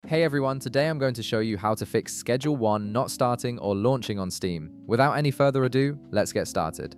Hey everyone, today I'm going to show you how to fix Schedule 1 not starting or launching on Steam. Without any further ado, let's get started.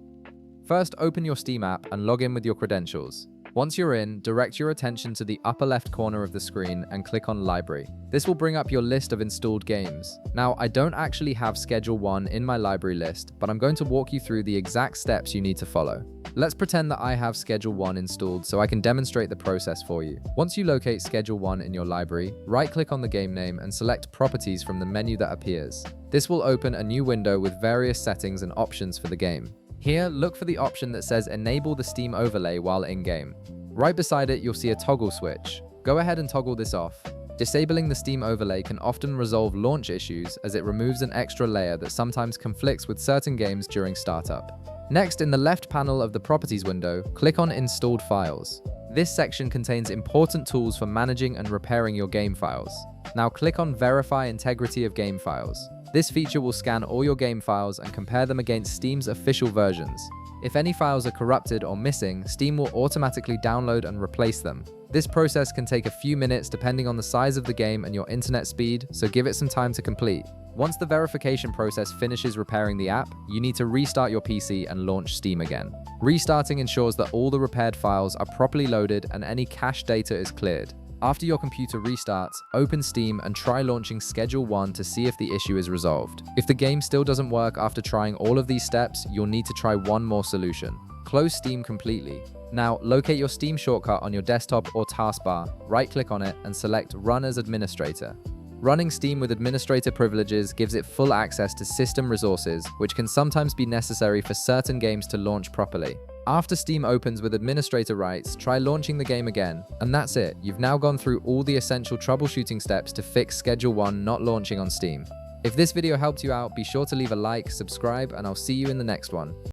First, open your Steam app and log in with your credentials. Once you're in, direct your attention to the upper left corner of the screen and click on Library. This will bring up your list of installed games. Now, I don't actually have Schedule 1 in my library list, but I'm going to walk you through the exact steps you need to follow. Let's pretend that I have Schedule 1 installed so I can demonstrate the process for you. Once you locate Schedule 1 in your library, right-click on the game name and select Properties from the menu that appears. This will open a new window with various settings and options for the game. Here, look for the option that says Enable the Steam overlay while in-game. Right beside it, you'll see a toggle switch. Go ahead and toggle this off. Disabling the Steam overlay can often resolve launch issues as it removes an extra layer that sometimes conflicts with certain games during startup. Next, in the left panel of the Properties window, click on Installed Files. This section contains important tools for managing and repairing your game files. Now click on Verify Integrity of Game Files. This feature will scan all your game files and compare them against Steam's official versions. If any files are corrupted or missing, Steam will automatically download and replace them. This process can take a few minutes depending on the size of the game and your internet speed, so give it some time to complete. Once the verification process finishes repairing the app, you need to restart your PC and launch Steam again. Restarting ensures that all the repaired files are properly loaded and any cache data is cleared. After your computer restarts, open Steam and try launching Schedule 1 to see if the issue is resolved. If the game still doesn't work after trying all of these steps, you'll need to try one more solution. Close Steam completely. Now, locate your Steam shortcut on your desktop or taskbar, right-click on it, and select Run as Administrator. Running Steam with administrator privileges gives it full access to system resources, which can sometimes be necessary for certain games to launch properly. After Steam opens with administrator rights, try launching the game again, and that's it. You've now gone through all the essential troubleshooting steps to fix Schedule 1 not launching on Steam. If this video helped you out, be sure to leave a like, subscribe, and I'll see you in the next one.